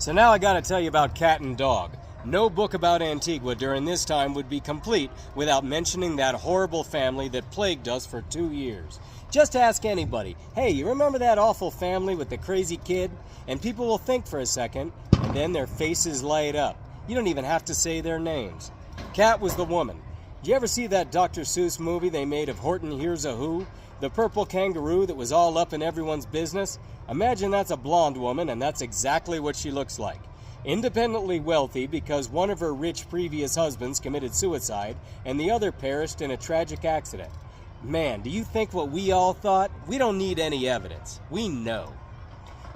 So now I gotta tell you about Cat and Dog. No book about Antigua during this time would be complete without mentioning that horrible family that plagued us for 2 years. Just ask anybody, hey, you remember that awful family with the crazy kid? And people will think for a second, and then their faces light up. You don't even have to say their names. Cat was the woman. Did you ever see that Dr. Seuss movie they made of Horton Hears a Who? The purple kangaroo that was all up in everyone's business? Imagine that's a blonde woman, and that's exactly what she looks like. Independently wealthy because one of her rich previous husbands committed suicide and the other perished in a tragic accident. Man, do you think what we all thought? We don't need any evidence. We know.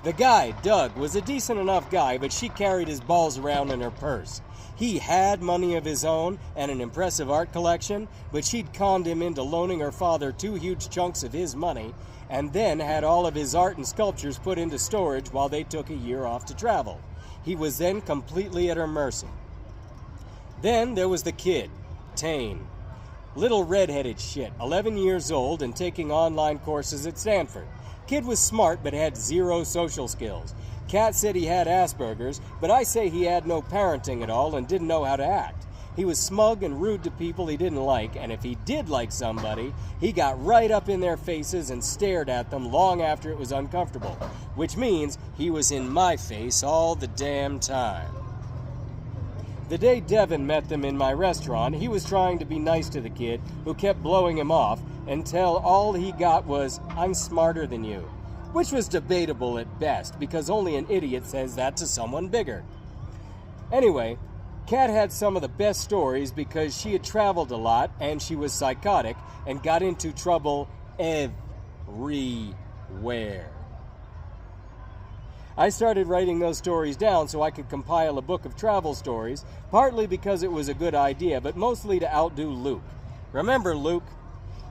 The guy, Doug, was a decent enough guy, but she carried his balls around in her purse. He had money of his own and an impressive art collection, but she'd conned him into loaning her father 2 huge chunks of his money and then had all of his art and sculptures put into storage while they took a year off to travel. He was then completely at her mercy. Then there was the kid, Tane. Little red-headed shit, 11 years old and taking online courses at Stanford. Kid was smart but had 0 social skills. Cat said he had Asperger's, but I say he had no parenting at all and didn't know how to act. He was smug and rude to people he didn't like, and if he did like somebody, he got right up in their faces and stared at them long after it was uncomfortable, which means he was in my face all the damn time. The day Devin met them in my restaurant, he was trying to be nice to the kid, who kept blowing him off, until all he got was, "I'm smarter than you," which was debatable at best, because only an idiot says that to someone bigger. Anyway, Kat had some of the best stories because she had traveled a lot and she was psychotic and got into trouble everywhere. I started writing those stories down so I could compile a book of travel stories, partly because it was a good idea, but mostly to outdo Luke. Remember Luke?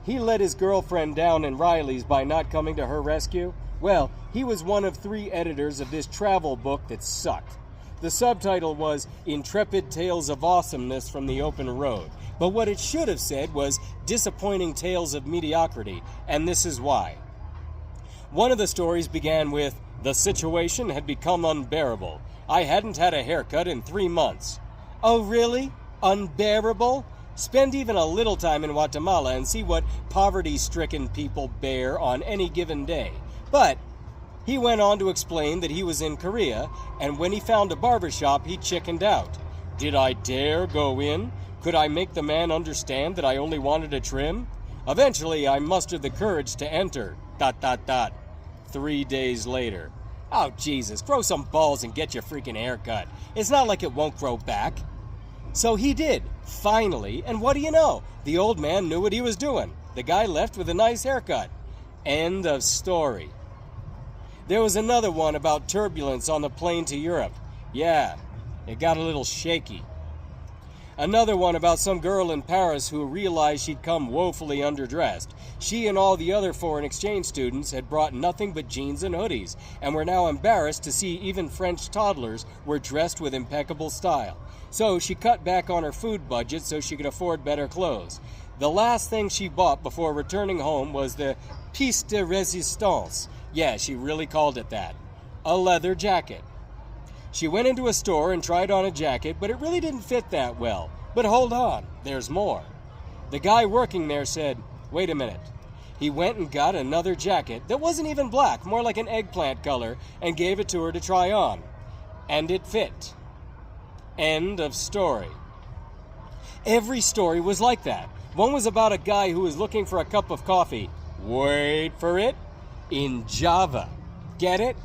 He let his girlfriend down in Riley's by not coming to her rescue. Well, he was one of 3 editors of this travel book that sucked. The subtitle was Intrepid Tales of Awesomeness from the Open Road, but what it should have said was Disappointing Tales of Mediocrity, and this is why. One of the stories began with, "The situation had become unbearable. I hadn't had a haircut in 3 months." Oh, really? Unbearable? Spend even a little time in Guatemala and see what poverty-stricken people bear on any given day. But he went on to explain that he was in Korea, and when he found a barbershop, he chickened out. Did I dare go in? Could I make the man understand that I only wanted a trim? Eventually, I mustered the courage to enter. ... 3 days later. Oh, Jesus, grow some balls and get your freaking haircut. It's not like it won't grow back. So he did, finally, and what do you know? The old man knew what he was doing. The guy left with a nice haircut. End of story. There was another one about turbulence on the plane to Europe. Yeah, it got a little shaky. Another one about some girl in Paris who realized she'd come woefully underdressed. She and all the other foreign exchange students had brought nothing but jeans and hoodies, and were now embarrassed to see even French toddlers were dressed with impeccable style. So she cut back on her food budget so she could afford better clothes. The last thing she bought before returning home was the pièce de résistance. Yeah, she really called it that. A leather jacket. She went into a store and tried on a jacket, but it really didn't fit that well. But hold on, there's more. The guy working there said, "Wait a minute." He went and got another jacket that wasn't even black, more like an eggplant color, and gave it to her to try on. And it fit. End of story. Every story was like that. One was about a guy who was looking for a cup of coffee. Wait for it. In Java. Get it?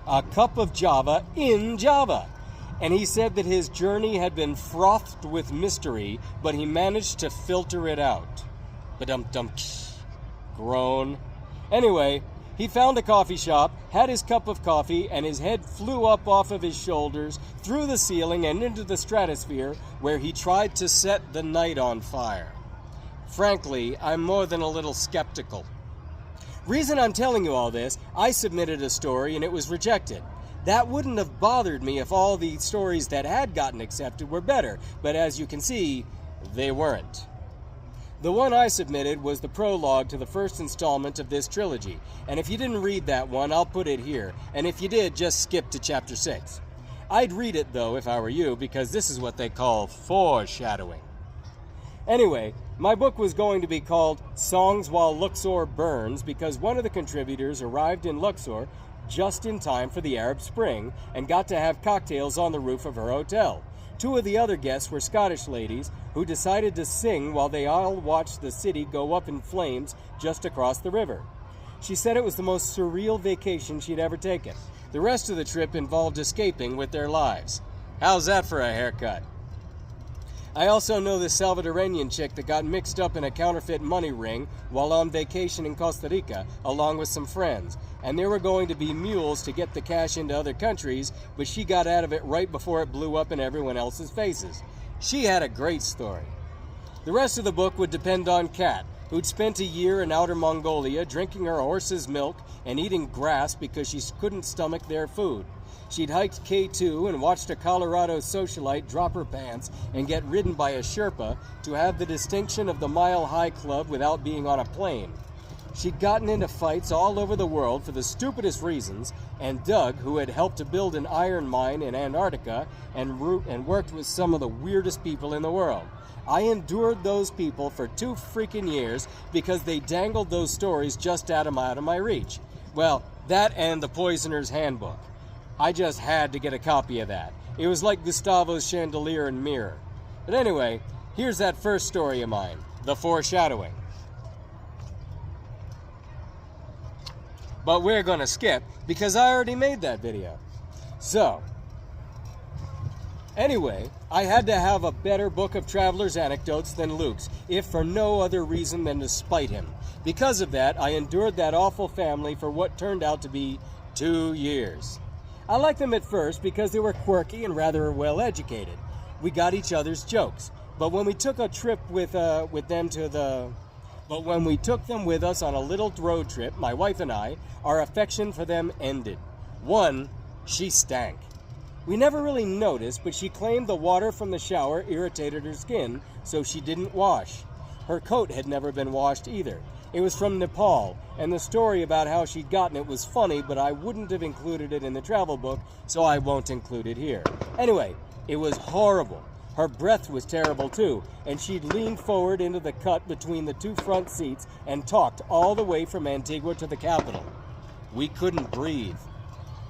A cup of Java in Java. And he said that his journey had been frothed with mystery, but he managed to filter it out. Ba-dum-dum. Groan. Anyway, he found a coffee shop, had his cup of coffee, and his head flew up off of his shoulders, through the ceiling, and into the stratosphere, where he tried to set the night on fire. Frankly, I'm more than a little skeptical. Reason I'm telling you all this, I submitted a story and it was rejected. That wouldn't have bothered me if all the stories that had gotten accepted were better, but as you can see, they weren't. The one I submitted was the prologue to the first installment of this trilogy, and if you didn't read that one, I'll put it here, and if you did, just skip to chapter 6. I'd read it, though, if I were you, because this is what they call foreshadowing. Anyway, my book was going to be called Songs While Luxor Burns because one of the contributors arrived in Luxor just in time for the Arab Spring and got to have cocktails on the roof of her hotel. Two of the other guests were Scottish ladies who decided to sing while they all watched the city go up in flames just across the river. She said it was the most surreal vacation she'd ever taken. The rest of the trip involved escaping with their lives. How's that for a haircut? I also know this Salvadorian chick that got mixed up in a counterfeit money ring while on vacation in Costa Rica, along with some friends. And they were going to be mules to get the cash into other countries, but she got out of it right before it blew up in everyone else's faces. She had a great story. The rest of the book would depend on Kat, who'd spent a year in outer Mongolia drinking her horse's milk and eating grass because she couldn't stomach their food. She'd hiked K2 and watched a Colorado socialite drop her pants and get ridden by a Sherpa to have the distinction of the Mile High Club without being on a plane. She'd gotten into fights all over the world for the stupidest reasons, and Doug, who had helped to build an iron mine in Antarctica and worked with some of the weirdest people in the world. I endured those people for 2 freaking years because they dangled those stories just out of my reach. Well, that and the Poisoner's Handbook. I just had to get a copy of that. It was like Gustavo's Chandelier and Mirror. But anyway, here's that first story of mine, The Foreshadowing. But we're gonna skip because I already made that video. So, anyway, I had to have a better book of traveler's anecdotes than Luke's, if for no other reason than to spite him. Because of that, I endured that awful family for what turned out to be 2 years. I liked them at first because they were quirky and rather well educated. We got each other's jokes. But when we took a trip with them with us on a little road trip, my wife and I, our affection for them ended. One, she stank. We never really noticed, but she claimed the water from the shower irritated her skin, so she didn't wash. Her coat had never been washed either. It was from Nepal, and the story about how she'd gotten it was funny, but I wouldn't have included it in the travel book, so I won't include it here. Anyway, it was horrible. Her breath was terrible too, and she'd leaned forward into the cut between the 2 front seats and talked all the way from Antigua to the capital. We couldn't breathe.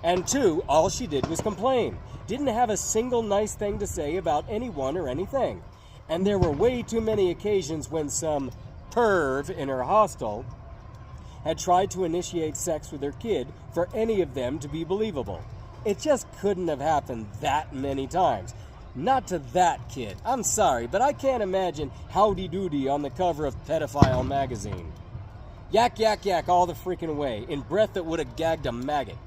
And 2, all she did was complain. Didn't have a single nice thing to say about anyone or anything. And there were way too many occasions when some perv in her hostel had tried to initiate sex with her kid for any of them to be believable. It just couldn't have happened that many times. Not to that kid. I'm sorry, but I can't imagine Howdy Doody on the cover of Pedophile magazine. Yak, yak, yak all the freaking way, in breath that would have gagged a maggot.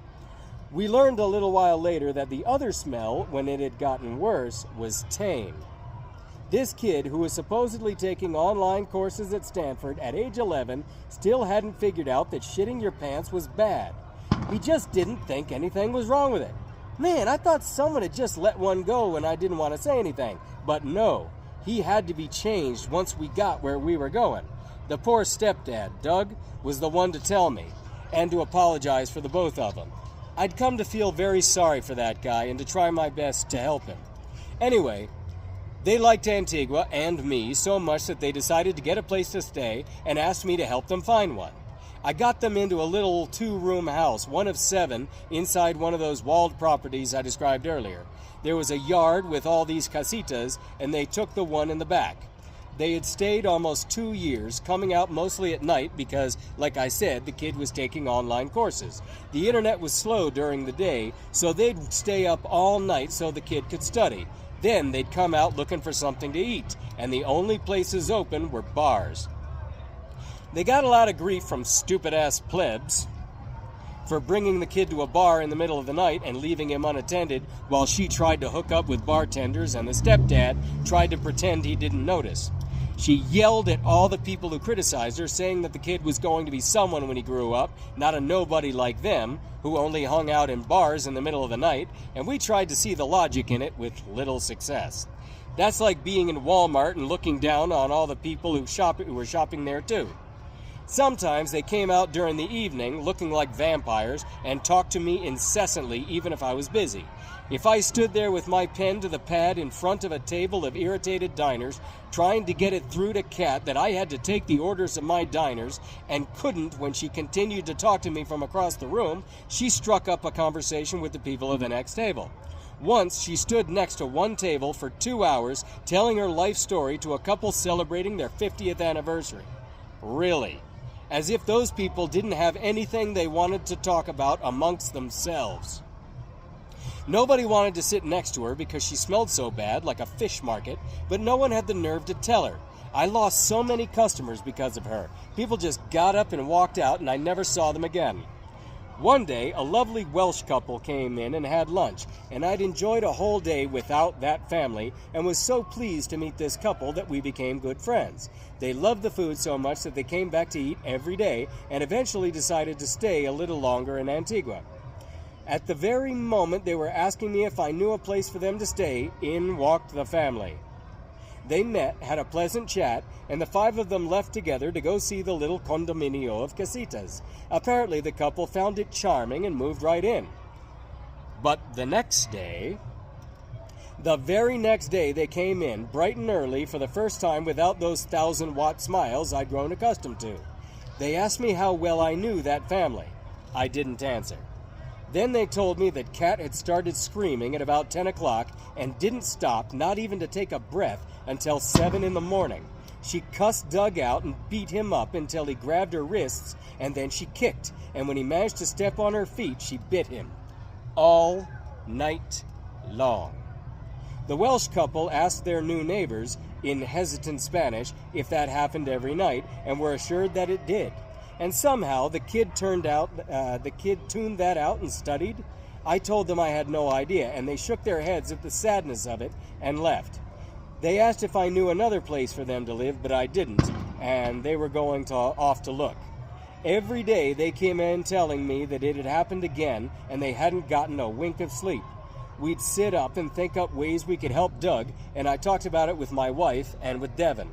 We learned a little while later that the other smell, when it had gotten worse, was tame. This kid, who was supposedly taking online courses at Stanford at age 11, still hadn't figured out that shitting your pants was bad. He just didn't think anything was wrong with it. Man, I thought someone had just let one go when I didn't want to say anything. But no, he had to be changed once we got where we were going. The poor stepdad, Doug, was the one to tell me, and to apologize for the both of them. I'd come to feel very sorry for that guy and to try my best to help him. Anyway, they liked Antigua and me so much that they decided to get a place to stay and asked me to help them find one. I got them into a little 2-room house, one of 7, inside one of those walled properties I described earlier. There was a yard with all these casitas, and they took the one in the back. They had stayed almost 2 years, coming out mostly at night because, like I said, the kid was taking online courses. The internet was slow during the day, so they'd stay up all night so the kid could study. Then they'd come out looking for something to eat, and the only places open were bars. They got a lot of grief from stupid-ass plebs for bringing the kid to a bar in the middle of the night and leaving him unattended while she tried to hook up with bartenders and the stepdad tried to pretend he didn't notice. She yelled at all the people who criticized her, saying that the kid was going to be someone when he grew up, not a nobody like them, who only hung out in bars in the middle of the night, and we tried to see the logic in it with little success. That's like being in Walmart and looking down on all the people who were shopping there too. Sometimes they came out during the evening looking like vampires and talked to me incessantly even if I was busy. If I stood there with my pen to the pad in front of a table of irritated diners trying to get it through to Kat that I had to take the orders of my diners and couldn't when she continued to talk to me from across the room, she struck up a conversation with the people of the next table. Once, she stood next to one table for 2 hours telling her life story to a couple celebrating their 50th anniversary. Really? As if those people didn't have anything they wanted to talk about amongst themselves. Nobody wanted to sit next to her because she smelled so bad, like a fish market, but no one had the nerve to tell her. I lost so many customers because of her. People just got up and walked out, and I never saw them again. One day, a lovely Welsh couple came in and had lunch, and I'd enjoyed a whole day without that family and was so pleased to meet this couple that we became good friends. They loved the food so much that they came back to eat every day and eventually decided to stay a little longer in Antigua. At the very moment they were asking me if I knew a place for them to stay, in walked the family. They met, had a pleasant chat, and the 5 of them left together to go see the little condominio of casitas. Apparently the couple found it charming and moved right in. But the very next day they came in, bright and early, for the first time without those 1,000-watt smiles I'd grown accustomed to. They asked me how well I knew that family. I didn't answer. Then they told me that Kat had started screaming at about 10 o'clock and didn't stop, not even to take a breath, until 7 in the morning. She cussed Doug out and beat him up until he grabbed her wrists, and then she kicked, and when he managed to step on her feet, she bit him. All night long. The Welsh couple asked their new neighbors, in hesitant Spanish, if that happened every night, and were assured that it did. And somehow the kid tuned that out and studied. I told them I had no idea, and they shook their heads at the sadness of it and left. They asked if I knew another place for them to live, but I didn't, and they were going off to look. Every day they came in telling me that it had happened again, and they hadn't gotten a wink of sleep. We'd sit up and think up ways we could help Doug, and I talked about it with my wife and with Devin.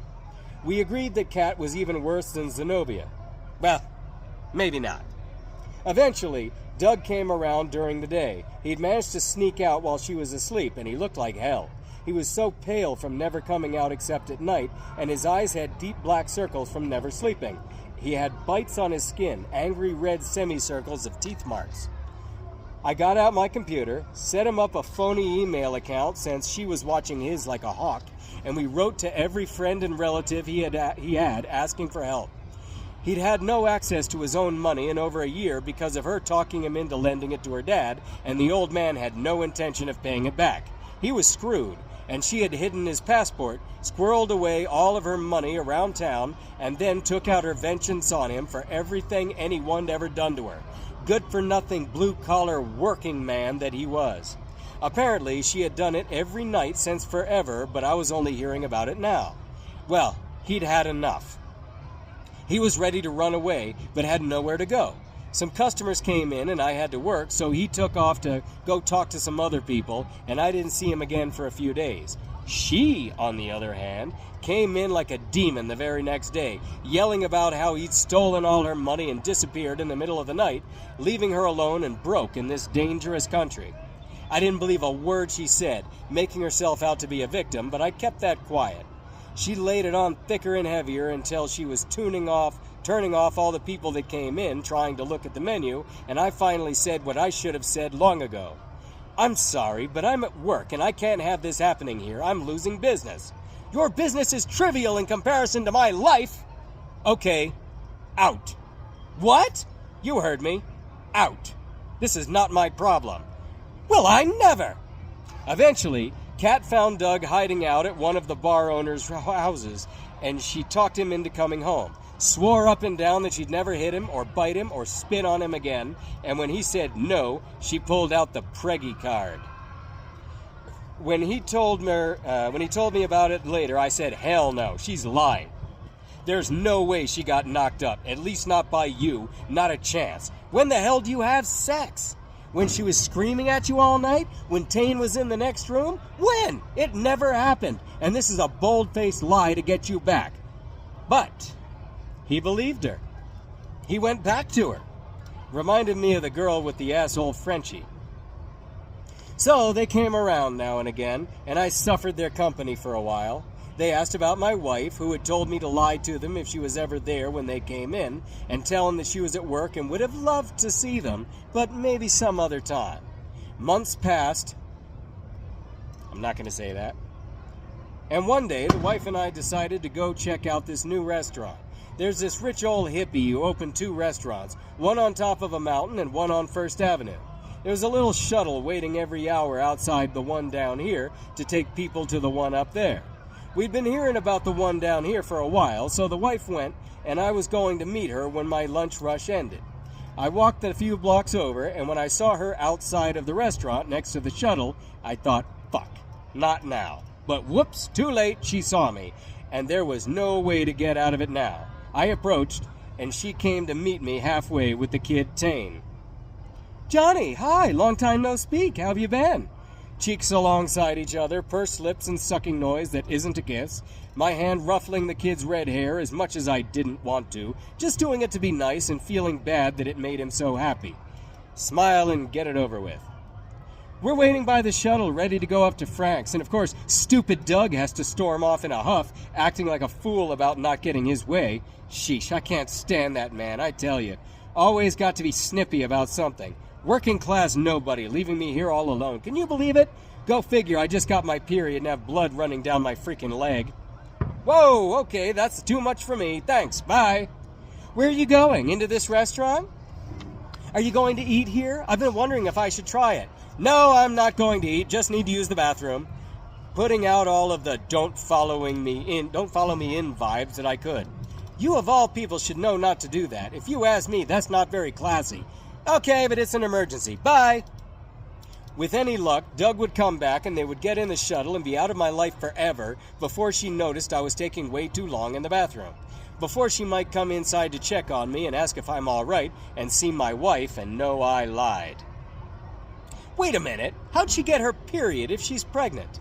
We agreed that Kat was even worse than Zenobia. Well, maybe not. Eventually, Doug came around during the day. He'd managed to sneak out while she was asleep, and he looked like hell. He was so pale from never coming out except at night, and his eyes had deep black circles from never sleeping. He had bites on his skin, angry red semicircles of teeth marks. I got out my computer, set him up a phony email account since she was watching his like a hawk, and we wrote to every friend and relative he had asking for help. He'd had no access to his own money in over a year because of her talking him into lending it to her dad, and the old man had no intention of paying it back. He was screwed, and she had hidden his passport, squirreled away all of her money around town, and then took out her vengeance on him for everything anyone'd ever done to her. Good-for-nothing, blue-collar working man that he was. Apparently, she had done it every night since forever, but I was only hearing about it now. Well, he'd had enough. He was ready to run away, but had nowhere to go. Some customers came in and I had to work, so he took off to go talk to some other people, and I didn't see him again for a few days. She, on the other hand, came in like a demon the very next day, yelling about how he'd stolen all her money and disappeared in the middle of the night, leaving her alone and broke in this dangerous country. I didn't believe a word she said, making herself out to be a victim, but I kept that quiet. She laid it on thicker and heavier until she was turning off all the people that came in trying to look at the menu, and I finally said what I should have said long ago. I'm sorry, but I'm at work and I can't have this happening here. I'm losing business. Your business is trivial in comparison to my life. Okay, out. What? You heard me. Out. This is not my problem. Well, I never. Eventually, Kat found Doug hiding out at one of the bar owner's houses, and she talked him into coming home. Swore up and down that she'd never hit him or bite him or spit on him again, and when he said no, she pulled out the Piggy card. When he told me about it later, I said, hell no, she's lying. There's no way she got knocked up, at least not by you, not a chance. When the hell do you have sex? When she was screaming at you all night? When Tane was in the next room? When? It never happened, and this is a bold-faced lie to get you back. But he believed her. He went back to her. Reminded me of the girl with the asshole Frenchie. So they came around now and again, and I suffered their company for a while. They asked about my wife, who had told me to lie to them if she was ever there when they came in, and tell them that she was at work and would have loved to see them, but maybe some other time. Months passed. I'm not going to say that. And one day, the wife and I decided to go check out this new restaurant. There's this rich old hippie who opened 2 restaurants, one on top of a mountain and one on First Avenue. There was a little shuttle waiting every hour outside the one down here to take people to the one up there. We'd been hearing about the one down here for a while, so the wife went, and I was going to meet her when my lunch rush ended. I walked a few blocks over, and when I saw her outside of the restaurant next to the shuttle, I thought, fuck, not now. But whoops, too late, she saw me, and there was no way to get out of it now. I approached, and she came to meet me halfway with the kid Tane. "Johnny, hi, long time no speak, how have you been?" Cheeks alongside each other, pursed lips and sucking noise that isn't a kiss, my hand ruffling the kid's red hair as much as I didn't want to, just doing it to be nice and feeling bad that it made him so happy. Smile and get it over with. We're waiting by the shuttle, ready to go up to Frank's, and of course, stupid Doug has to storm off in a huff, acting like a fool about not getting his way. Sheesh, I can't stand that man, I tell you. Always got to be snippy about something. Working class nobody, leaving me here all alone. Can you believe it? Go figure, I just got my period and have blood running down my freaking leg. Whoa, okay, that's too much for me. Thanks, bye. Where are you going? Into this restaurant? Are you going to eat here? I've been wondering if I should try it. No, I'm not going to eat, just need to use the bathroom. Putting out all of the don't follow me in vibes that I could. You of all people should know not to do that. If you ask me, that's not very classy. Okay, but it's an emergency. Bye. With any luck, Doug would come back and they would get in the shuttle and be out of my life forever before she noticed I was taking way too long in the bathroom. Before she might come inside to check on me and ask if I'm all right and see my wife and know I lied. Wait a minute, how'd she get her period if she's pregnant?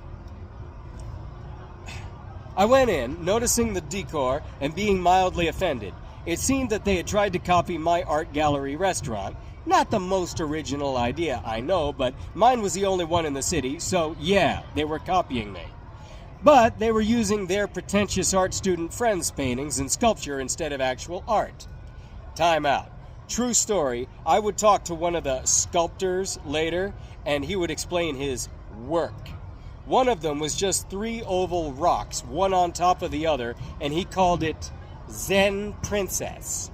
I went in, noticing the decor and being mildly offended. It seemed that they had tried to copy my art gallery restaurant. Not the most original idea, I know, but mine was the only one in the city, so yeah, they were copying me. But they were using their pretentious art student friends' paintings and sculpture instead of actual art. Time out. True story, I would talk to one of the sculptors later, and he would explain his work. One of them was just 3 oval rocks, one on top of the other, and he called it Zen Princess,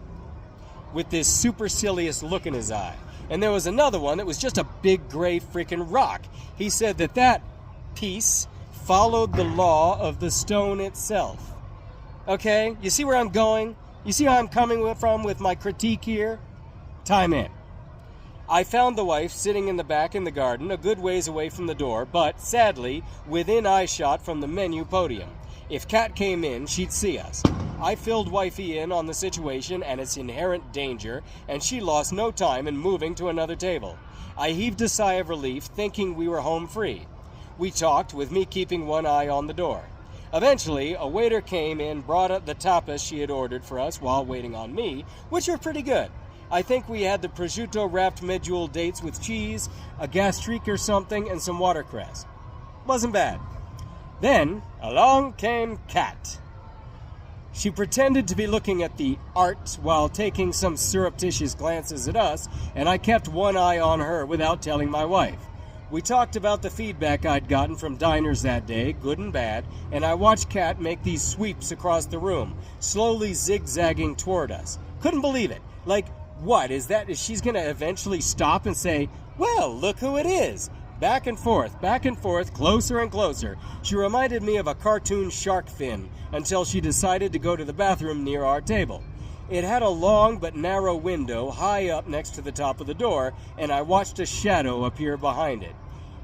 with this supercilious look in his eye. And there was another one that was just a big gray freaking rock. He said that piece followed the law of the stone itself. Okay, you see where I'm going? You see how I'm coming from with my critique here? Time in. I found the wife sitting in the back in the garden, a good ways away from the door, but, sadly, within eyeshot from the menu podium. If Kat came in, she'd see us. I filled wifey in on the situation and its inherent danger, and she lost no time in moving to another table. I heaved a sigh of relief, thinking we were home free. We talked, with me keeping one eye on the door. Eventually, a waiter came in, brought up the tapas she had ordered for us while waiting on me, which were pretty good. I think we had the prosciutto-wrapped medjool dates with cheese, a gastrique or something, and some watercress. Wasn't bad. Then, along came Kat. She pretended to be looking at the art while taking some surreptitious glances at us, and I kept one eye on her without telling my wife. We talked about the feedback I'd gotten from diners that day, good and bad, and I watched Kat make these sweeps across the room, slowly zigzagging toward us. Couldn't believe it. Like, what is that? Is she's going to eventually stop and say, "Well, look who it is." Back and forth, closer and closer. She reminded me of a cartoon shark fin until she decided to go to the bathroom near our table. It had a long but narrow window high up next to the top of the door, and I watched a shadow appear behind it.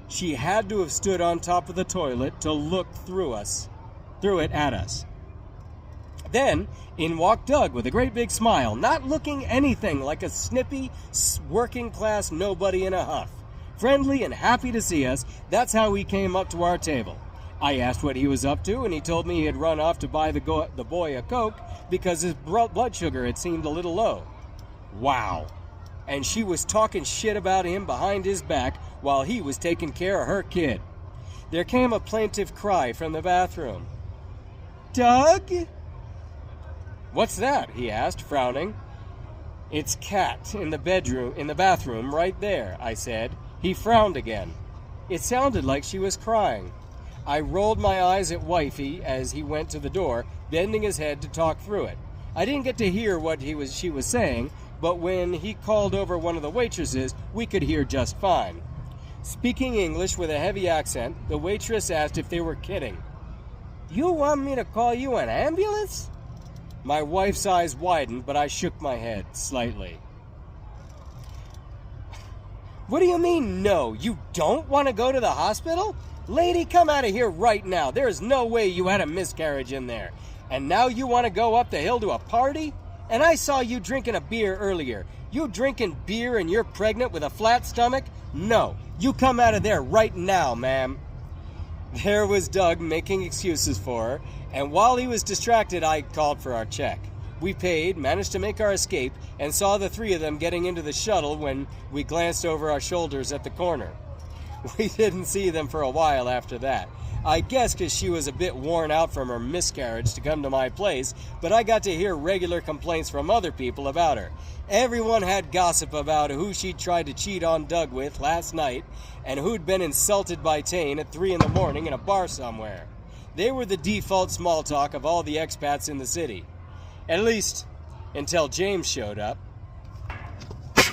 She had to have stood on top of the toilet to look through it at us. Then, in walked Doug with a great big smile, not looking anything like a snippy, working-class nobody in a huff. Friendly and happy to see us, that's how he came up to our table. I asked what he was up to, and he told me he had run off to buy the boy a Coke because his blood sugar had seemed a little low. Wow. And she was talking shit about him behind his back while he was taking care of her kid. There came a plaintive cry from the bathroom. "Doug?" "What's that?" he asked, frowning. "It's Cat in the bathroom right there," I said. He frowned again. It sounded like she was crying. I rolled my eyes at Wifey as he went to the door, bending his head to talk through it. I didn't get to hear what she was saying, but when he called over one of the waitresses, we could hear just fine. Speaking English with a heavy accent, the waitress asked if they were kidding. "You want me to call you an ambulance?" My wife's eyes widened, but I shook my head slightly. "What do you mean, no? You don't want to go to the hospital? Lady, come out of here right now. There is no way you had a miscarriage in there. And now you want to go up the hill to a party? And I saw you drinking a beer earlier. You drinking beer and you're pregnant with a flat stomach? No, you come out of there right now, ma'am." There was Doug making excuses for her, and while he was distracted, I called for our check. We paid, managed to make our escape, and saw the three of them getting into the shuttle when we glanced over our shoulders at the corner. We didn't see them for a while after that. I guess because she was a bit worn out from her miscarriage to come to my place, but I got to hear regular complaints from other people about her. Everyone had gossip about who she'd tried to cheat on Doug with last night, and who'd been insulted by Tane at 3 a.m. in a bar somewhere. They were the default small talk of all the expats in the city. At least, until James showed up.